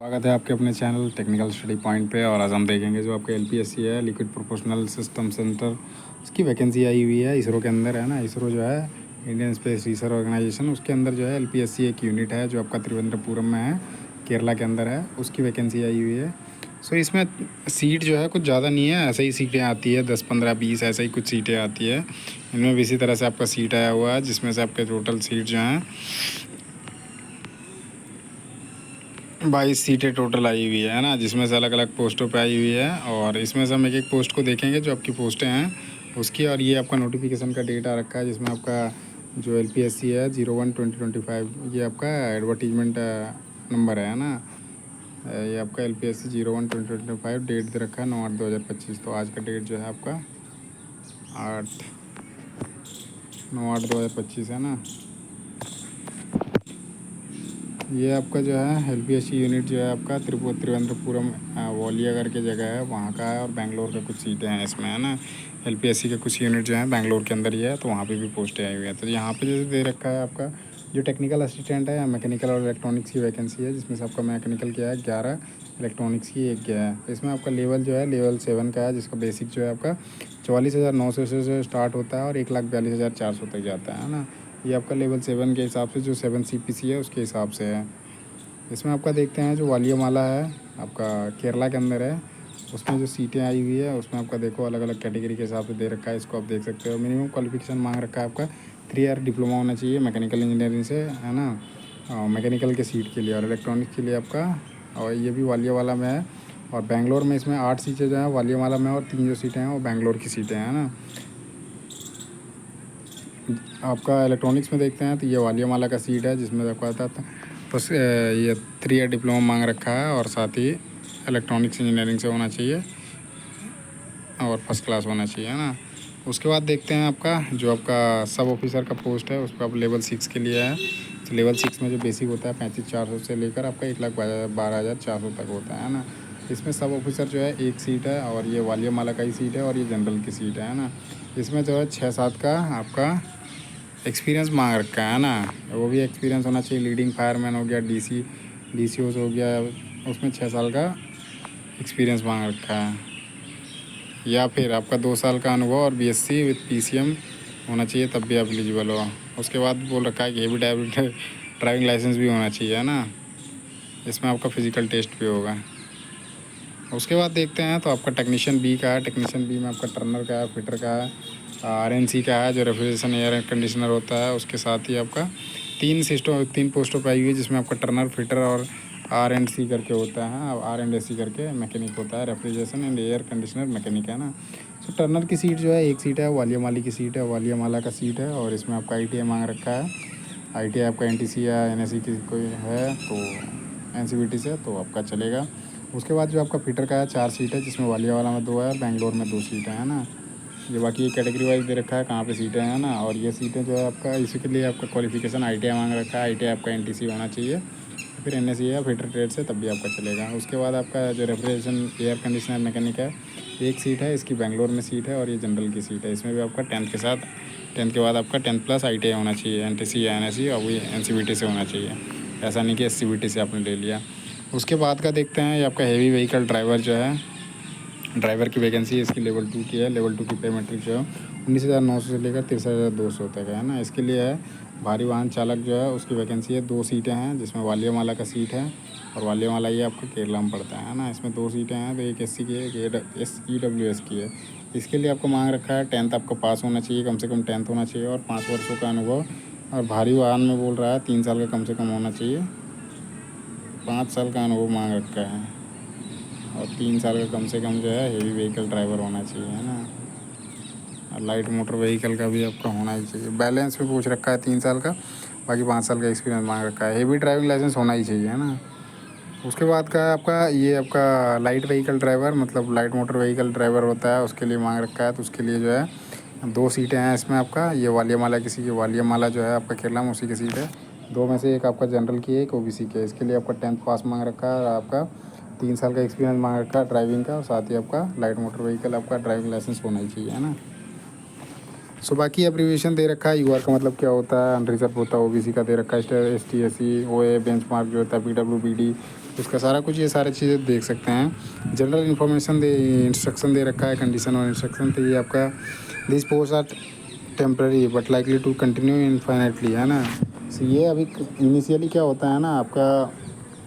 स्वागत है आपके अपने चैनल टेक्निकल स्टडी पॉइंट पे। और आज हम देखेंगे जो आपका एलपीएससी है, लिक्विड प्रोपोर्शनल सिस्टम सेंटर, उसकी वैकेंसी आई हुई है इसरो के अंदर, है ना। इसरो जो है इंडियन स्पेस रिसर्च ऑर्गेनाइजेशन, उसके अंदर जो है एलपीएससी एक यूनिट है जो आपका त्रिवेंद्रपुरम में है, केरला के अंदर है, उसकी वैकेंसी आई हुई है। सो इसमें सीट जो है कुछ ज़्यादा नहीं है, ऐसे ही सीटें आती है 10 15 20 ऐसे ही कुछ सीटें आती है। इनमें भी इसी तरह से आपका सीट आया हुआ है, जिसमें से आपके टोटल सीट जो हैं 22 सीटें टोटल आई हुई है ना, जिसमें से अलग अलग पोस्टों पे आई हुई है। और इसमें से हम एक एक पोस्ट को देखेंगे जो आपकी पोस्टें हैं उसकी। और ये आपका नोटिफिकेशन का डेट आ रखा है, जिसमें आपका जो एलपीएससी है 01/2025, ये आपका एडवर्टीजमेंट नंबर है ना। ये आपका एलपीएससी 01/2025 डेट दे रखा है 9/8/2025। तो आज का डेट जो है आपका 9/8/2025 है ना। ये आपका जो है एलपीएससी यूनिट जो है आपका त्रिवेंद्रपुरम वालिया करके जगह है, वहाँ का है। और बेंगलोर का कुछ सीटें हैं इसमें, है ना। एलपीएससी के कुछ यूनिट जो हैं बेंगलोर के अंदर ही है, तो वहाँ पे भी पोस्टें आई हुई है। तो यहाँ पे जैसे दे रखा है आपका जो टेक्निकल असिस्टेंट है, मैकेनिकल और इलेक्ट्रॉनिक्स की वैकेंसी है, जिसमें से आपका मैकेनिकल क्या है 11, इलेक्ट्रॉनिक्स की 1 गया है। इसमें आपका लेवल जो है लेवल 7 का है, जिसका बेसिक जो है आपका 44,900 से स्टार्ट होता है और 1,42,400 तक जाता है ना। ये आपका लेवल 7 के हिसाब से जो 7 CPC है उसके हिसाब से है। इसमें आपका देखते हैं जो वालियामाला है आपका केरला के अंदर है, उसमें जो सीटें आई हुई है उसमें आपका देखो अलग अलग कैटेगरी के हिसाब से दे रखा है। इसको आप देख सकते हो। मिनिमम क्वालिफिकेशन मांग रखा है आपका 3 ईयर डिप्लोमा होना चाहिए मैकेनिकल इंजीनियरिंग से, है ना। मैकेनिकल के सीट के लिए और इलेक्ट्रॉनिक्स के लिए आपका, और ये भी वालियावाला में है। और बेंगलोर में इसमें 8 सीटें जो हैं वालियावाला में, और 3 जो सीटें हैं वो बेंगलोर की सीटें हैं ना। आपका इलेक्ट्रॉनिक्स में देखते हैं तो ये वालियामाला का सीट है, जिसमें आपका आता था बस ये 3 ईयर डिप्लोमा मांग रखा है, और साथ ही इलेक्ट्रॉनिक्स इंजीनियरिंग से होना चाहिए और फर्स्ट क्लास होना चाहिए, है ना। उसके बाद देखते हैं आपका जो आपका सब ऑफिसर का पोस्ट है, उसका आप लेवल 6 के लिए है। तो लेवल 6 में जो बेसिक होता है 35,400 से लेकर आपका 1,12,400 तक होता है ना। इसमें सब ऑफिसर जो है एक सीट है, और ये वालियामाला का ही सीट है, और ये जनरल की सीट है ना। इसमें जो है 6-7 का आपका एक्सपीरियंस मांग रखा है ना। वो भी एक्सपीरियंस होना चाहिए। लीडिंग फायरमैन हो गया, DCOs हो गया, उसमें 6 साल का एक्सपीरियंस मांग रखा है। या फिर आपका 2 साल का अनुभव और BSc विद PCM होना चाहिए, तब भी आप एलिजिबल हो। उसके बाद बोल रखा है कि हेवी ड्राइविंग लाइसेंस भी होना चाहिए, है ना। इसमें आपका फिज़िकल टेस्ट भी होगा। उसके बाद देखते हैं तो आपका टेक्नीशियन बी का है। टेक्नीशियन बी में आपका टर्नर का है, फिटर का है, RNC का है जो रेफ्रिजरेशन एयर कंडीशनर होता है। उसके साथ ही आपका 3 पोस्टों पर आई हुई है, जिसमें आपका टर्नर, फिटर और R&C करके होता है, R&AC करके मैकेनिक होता है, refrigeration and air conditioner mechanic, है ना। तो टर्नर की सीट जो है एक सीट है, वालियामाली की सीट है, वालियामाला का सीट है। और इसमें आपका ITI मांग रखा है। ITI आपका NTC या NSE की कोई है तो NCVT से तो आपका चलेगा। उसके बाद जो आपका फिटर का है 4 सीट है, जिसमें वालियावाला में 2 है और बेंगलोर में 2 सीटें हैं ना। ये बाकी ये कैटेगरी वाइज दे रखा है कहाँ पे सीटें हैं ना। और ये सीटें जो है आपका इसी के लिए आपका क्वालिफिकेशन ITI मांग रखा है। ITI आपका NTC होना चाहिए, फिर NSE या फिटर ट्रेड से, तब भी आपका चलेगा। उसके बाद आपका जो रेफ्रिजरेशन एयर कंडीशनर मैकेनिक है, एक सीट है, इसकी बेंगलोर में सीट है, और ये जनरल की सीट है। इसमें भी आपका 10th के साथ 10th के बाद आपका 10+ ITI होना चाहिए, NTC या NSE, और वही NCVT से होना चाहिए। ऐसा नहीं कि SCVT से आपने ले लिया। उसके बाद का देखते हैं ये आपका हेवी व्हीकल ड्राइवर जो है, ड्राइवर की वैकेंसी इसकी लेवल 2 की है। लेवल 2 की पे मेट्रिक जो है 19,900 से लेकर 63,200 तक है ना। इसके लिए है भारी वाहन चालक जो है, उसकी वैकेंसी है। 2 सीटें हैं, जिसमें वालियामाला का सीट है, और वालियामाला ये आपका केरला में पड़ता है ना। इसमें 2 सीटें हैं, तो एक SC की है, एक EWS की है। इसके लिए आपको मांग रखा है 10th आपका पास होना चाहिए, कम से कम 10th होना चाहिए, और 5 वर्षों का अनुभव। और भारी वाहन में बोल रहा है 3 साल का कम से कम होना चाहिए, 5 साल का अनुभव मांग रखा है, और 3 साल का कम से कम जो है हेवी व्हीकल ड्राइवर होना चाहिए, है ना। और लाइट मोटर व्हीकल का भी आपका होना ही चाहिए। बैलेंस में पूछ रखा है 3 साल का, बाकी 5 साल का एक्सपीरियंस मांग रखा है। हेवी ड्राइविंग लाइसेंस होना ही चाहिए, है ना। उसके बाद का आपका ये आपका लाइट व्हीकल ड्राइवर, मतलब लाइट मोटर व्हीकल ड्राइवर होता है, उसके लिए मांग रखा है। तो उसके लिए जो है 2 सीटें हैं इसमें आपका। ये वालियामाला किसी की, वालियामाला जो है आपका केरला में, उसी की सीट है। 2 में से एक आपका जनरल की है, एक OBC की है। इसके लिए आपका 10th पास मांग रखा है, और आपका 3 साल का एक्सपीरियंस मांग रखा है ड्राइविंग का, और साथ ही आपका लाइट मोटर व्हीकल आपका ड्राइविंग लाइसेंस होना ही चाहिए, है ना। सो बाकी एब्रीविएशन दे रखा है। UR का मतलब क्या होता है, अनरिजर्व होता है। OBC का दे रखा है ST SC OA बेंचमार्क जो होता है, PWBD उसका सारा कुछ ये सारी चीज़ें देख सकते हैं। जनरल इन्फॉर्मेशन इंस्ट्रक्शन दे रखा है, कंडीशन और इंस्ट्रक्शन। तो ये आपका this post are temporary but likely to continue indefinitely, है ना। तो ये अभी इनिशियली क्या होता है ना, आपका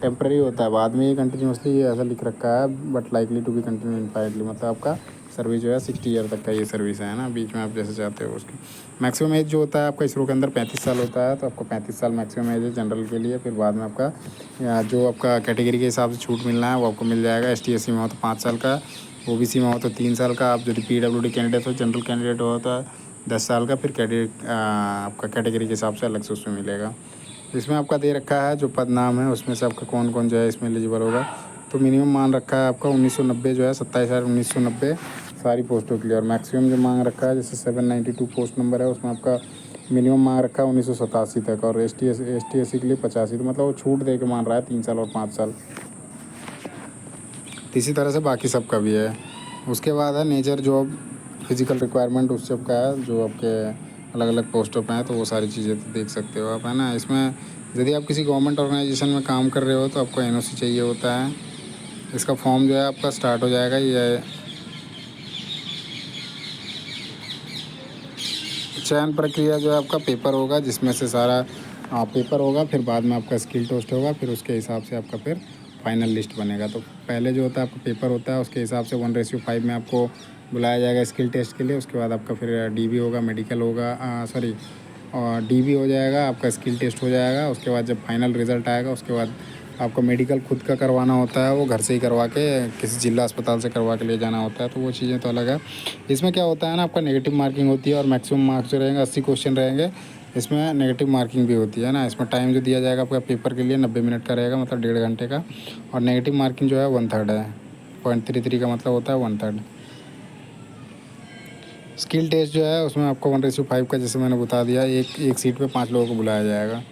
टेम्प्रेरी होता है, बाद में ये कंटिन्यूसली ऐसा लिख रखा है but likely to be continue indefinitely, मतलब आपका सर्विस जो है 60 ईयर तक का ये सर्विस है ना। बीच में आप जैसे चाहते हो उसकी मैक्सिमम एज जो होता है आपका इसरो के अंदर 35 साल होता है। तो आपको 35 साल मैक्सिमम एज है जनरल के लिए। फिर बाद में आपका जो आपका कैटेगरी के हिसाब से छूट मिलना है वो आपको मिल जाएगा। ST/SC में हो तो 5 साल का, OBC में हो तो 3 साल का। आप यदि PWD कैंडिडेट हो, जनरल कैंडिडेट हो तो 10 साल का। फिर आपका कैटेगरी के हिसाब से अलग से उसमें मिलेगा। इसमें आपका दे रखा है जो पद नाम है उसमें से आपका कौन कौन जो है इसमें एलिजिबल होगा। तो मिनिमम मान रखा है आपका 1990 जो है 27,1990 सारी पोस्टों के लिए। और मैक्सिमम जो मांग रखा है जैसे 792 पोस्ट नंबर है उसमें आपका मिनिमम मांग रखा है 1987 तक। और ST/SC के लिए 85, तो मतलब वो छूट दे के मान रहा है 3 साल और 5 साल। तो इसी तरह से बाकी सबका भी है। उसके बाद है नेचर जॉब फिजिकल रिक्वायरमेंट, उस सबका है जो आपके अलग अलग पोस्टों पे हैं। तो वो सारी चीज़ें तो देख सकते हो आप, है ना। इसमें यदि आप किसी गवर्नमेंट ऑर्गेनाइजेशन में काम कर रहे हो तो आपको NOC चाहिए होता है। इसका फॉर्म जो है आपका स्टार्ट हो जाएगा। ये चयन प्रक्रिया जो है आपका पेपर होगा, जिसमें से सारा पेपर होगा। फिर बाद में आपका स्किल टेस्ट होगा। फिर उसके हिसाब से आपका फिर फाइनल लिस्ट बनेगा। तो पहले जो होता है आपका पेपर होता है, उसके हिसाब से 1:5 में आपको बुलाया जाएगा स्किल टेस्ट के लिए। उसके बाद आपका फिर DB होगा, मेडिकल होगा, सॉरी, और DB हो जाएगा, आपका स्किल टेस्ट हो जाएगा। उसके बाद जब फाइनल रिज़ल्ट आएगा उसके बाद आपको मेडिकल खुद का करवाना होता है, वो घर से ही करवा के किसी जिला अस्पताल से करवा के ले जाना होता है। तो वो चीज़ें तो अलग है। इसमें क्या होता है ना, आपका नेगेटिव मार्किंग होती है और मैक्सिमम मार्क्स जो रहेंगे 80 क्वेश्चन रहेंगे। इसमें नेगेटिव मार्किंग भी होती है ना। इसमें टाइम जो दिया जाएगा आपका पेपर के लिए 90 मिनट का रहेगा, मतलब 1.5 घंटे का। और नेगेटिव मार्किंग जो है 1/3 है। 0.33 का मतलब होता है 1/3। स्किल टेस्ट जो है उसमें आपको 1:5 का, जैसे मैंने बता दिया, एक सीट पे 5 लोगों को बुलाया जाएगा।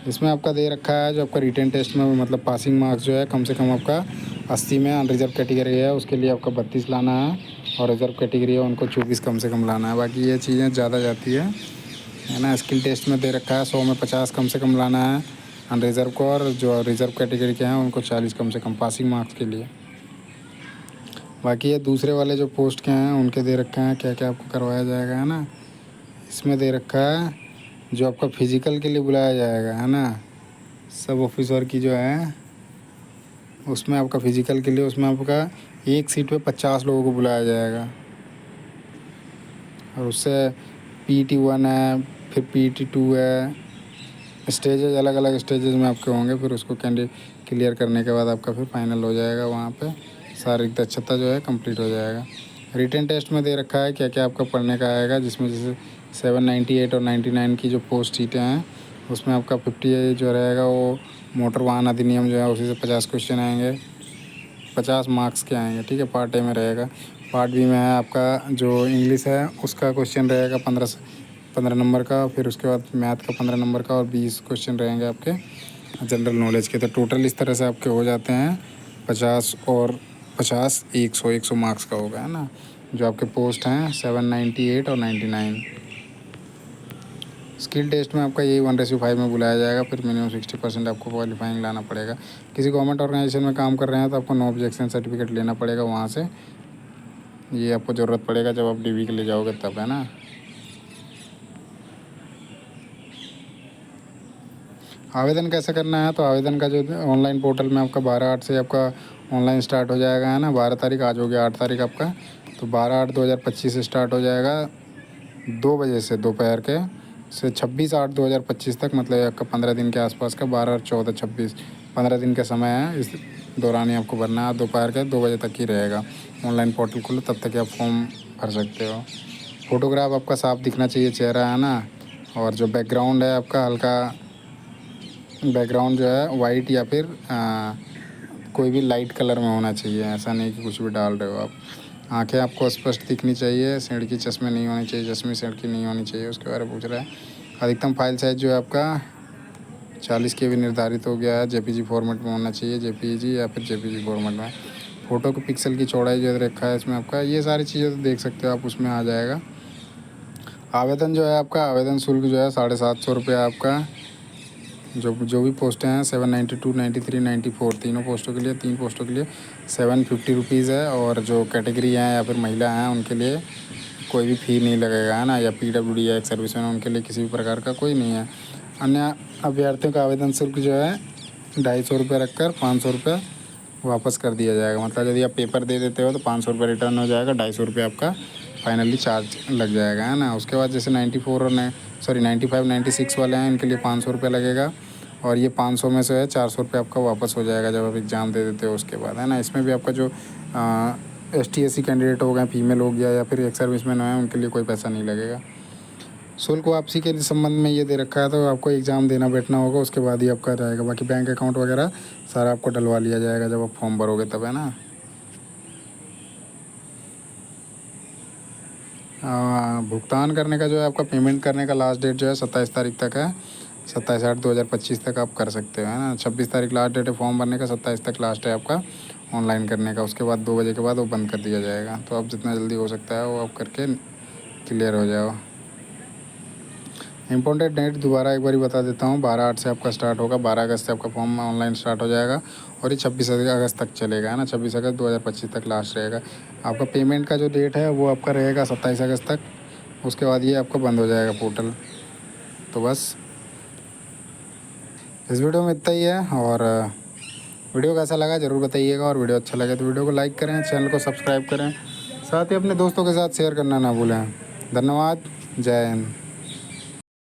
इसमें आपका दे रखा है जो आपका रिटन टेस्ट में मतलब पासिंग मार्क्स जो है कम से कम आपका 80 में। अनरिजर्व कैटेगरी है उसके लिए आपका 32 लाना है, और रिजर्व कैटेगरी है उनको 24 कम से कम लाना है। बाकी ये चीज़ें ज़्यादा जाती है ना। स्किल टेस्ट में दे रखा है 100 में 50 कम से कम लाना है अनरिजर्व को, और जो रिजर्व कैटेगरी के हैं उनको 40 कम से कम पासिंग मार्क्स के लिए। बाकी ये दूसरे वाले जो पोस्ट के हैं उनके दे रखे हैं क्या क्या आपको करवाया जाएगा, है ना। इसमें दे रखा है जो आपका फिज़िकल के लिए बुलाया जाएगा, है ना। सब ऑफिसर की जो है उसमें आपका फ़िज़िकल के लिए उसमें आपका एक सीट पे 50 लोगों को बुलाया जाएगा। और उससे PT1 है, फिर PT2 है। स्टेजेज अलग अलग स्टेजेज में आपके होंगे। फिर उसको क्लियर करने के बाद आपका फिर फाइनल हो जाएगा। वहाँ पे शारीरिक दक्षता जो है कंप्लीट हो जाएगा। रिटन टेस्ट में दे रखा है क्या क्या आपका पढ़ने का आएगा, जिसमें जैसे 798 और 99 की जो पोस्ट सीटें हैं उसमें आपका 50 जो रहेगा वो मोटर वाहन अधिनियम जो है उसी से 50 क्वेश्चन आएंगे, 50 मार्क्स के आएंगे, ठीक है। पार्ट A में रहेगा। पार्ट B में है आपका जो इंग्लिश है उसका क्वेश्चन रहेगा 15 नंबर का। फिर उसके बाद मैथ का 15 नंबर का, और 20 क्वेश्चन रहेंगे आपके जनरल नॉलेज के। तो टोटल इस तरह से आपके हो जाते हैं 50 और 50 100 मार्क्स का होगा, है ना। जो आपके पोस्ट हैं 798 और 99। स्किल टेस्ट में आपका यही 1:5 में बुलाया जाएगा। फिर मिनिमम 60% आपको क्वालिफाइंग लाना पड़ेगा। किसी गवर्नमेंट ऑर्गेनाइजेशन में काम कर रहे हैं तो आपको नो ऑब्जेक्शन सर्टिफिकेट लेना पड़ेगा वहाँ से। ये आपको ज़रूरत पड़ेगा जब आप DB के लिए जाओगे तब, है ना। आवेदन कैसे करना है, तो आवेदन का जो ऑनलाइन पोर्टल में आपका 12/8 से आपका ऑनलाइन स्टार्ट हो जाएगा, है ना। 12 तारीख आज हो गया, 8 तारीख आपका। तो 12/8/2025 से स्टार्ट हो जाएगा 2 बजे से दोपहर के, से 26/8/2025 तक, मतलब आपका 15 दिन के आसपास का। 12 और 14 26 15 दिन का समय है। इस दौरान ही आपको भरना है। दोपहर के 2 बजे तक ही रहेगा ऑनलाइन पोर्टल खुला, तब तक आप फॉर्म भर सकते हो। फ़ोटोग्राफ आपका साफ दिखना चाहिए चेहरा, है ना। और जो बैकग्राउंड है आपका हल्का बैकग्राउंड जो है वाइट या फिर कोई भी लाइट कलर में होना चाहिए। ऐसा नहीं कि कुछ भी डाल रहे हो आप। आंखें आपको स्पष्ट दिखनी चाहिए। सेंध की चश्मे नहीं होनी चाहिए, चश्मे सेंध की नहीं होनी चाहिए, उसके बारे में पूछ रहा है। अधिकतम फाइल साइज़ जो है आपका 40 KB निर्धारित हो गया है। JPG फॉर्मेट में होना चाहिए, JPG या फिर JPG फॉर्मेट में। फ़ोटो के पिक्सल की चौड़ाई जो रखा है इसमें आपका, ये सारी चीज़ें तो देख सकते हो आप, उसमें आ जाएगा। आवेदन जो है आपका, आवेदन शुल्क जो है 750 रुपये आपका जो भी पोस्टें हैं 792, 93, 94 तीनों पोस्टों के लिए, 3 पोस्टों के लिए 750 रुपीज़ है। और जो कैटेगरी हैं या फिर महिला हैं उनके लिए कोई भी फ़ी नहीं लगेगा, है ना। या PWD या एक्स सर्विसमैन, उनके लिए किसी भी प्रकार का कोई नहीं है। अन्य अभ्यर्थियों का आवेदन शुल्क जो है 250 रुपये रख कर 500 रुपये वापस कर दिया जाएगा। मतलब यदि आप पेपर दे देते हो तो 500 रुपये रिटर्न हो जाएगा, 250 रुपये आपका फाइनली चार्ज लग जाएगा, है ना। उसके बाद जैसे 94 और 95, 96 वाले हैं, इनके लिए 500 रुपये लगेगा। और ये 500 में से है 400 रुपये आपका वापस हो जाएगा जब आप एग्ज़ाम दे देते हो उसके बाद, है ना। इसमें भी आपका जो ST SC कैंडिडेट हो गए, फीमेल हो गया या फिर एक्स सर्विसमैन है, उनके लिए कोई पैसा नहीं लगेगा। शुल्क वापसी के संबंध में ये दे रखा है, तो आपको एग्ज़ाम देना बैठना होगा, उसके बाद ही आपका रहेगा। बाकी बैंक अकाउंट वगैरह सारा आपको डलवा लिया जाएगा जब आप फॉर्म भरोगे तब, है ना। भुगतान करने का जो है आपका पेमेंट करने का लास्ट डेट जो है 27 तारीख तक है। 27/8/2025 तक आप कर सकते हो, है ना। 26 तारीख लास्ट डेट है फॉर्म भरने का, 27 तक लास्ट है आपका ऑनलाइन करने का। उसके बाद 2 बजे के बाद वो बंद कर दिया जाएगा। तो आप जितना जल्दी हो सकता है वो आप करके क्लियर हो जाओ। इम्पोर्टेंट डेट दोबारा एक बार बता देता हूँ, 12/8 से आपका स्टार्ट होगा, 12 अगस्त से आपका फॉर्म ऑनलाइन स्टार्ट हो जाएगा और ये 26 अगस्त तक चलेगा, है ना। 26 अगस्त 2025 तक लास्ट रहेगा। आपका पेमेंट का जो डेट है वो आपका रहेगा 27 अगस्त तक। उसके बाद ये आपका बंद हो जाएगा पोर्टल। तो बस इस वीडियो में इतना ही है। और वीडियो कैसा लगा ज़रूर बताइएगा, और वीडियो अच्छा लगे तो वीडियो को लाइक करें, चैनल को सब्सक्राइब करें, साथ ही अपने दोस्तों के साथ शेयर करना ना भूलें। धन्यवाद। जय हिंद।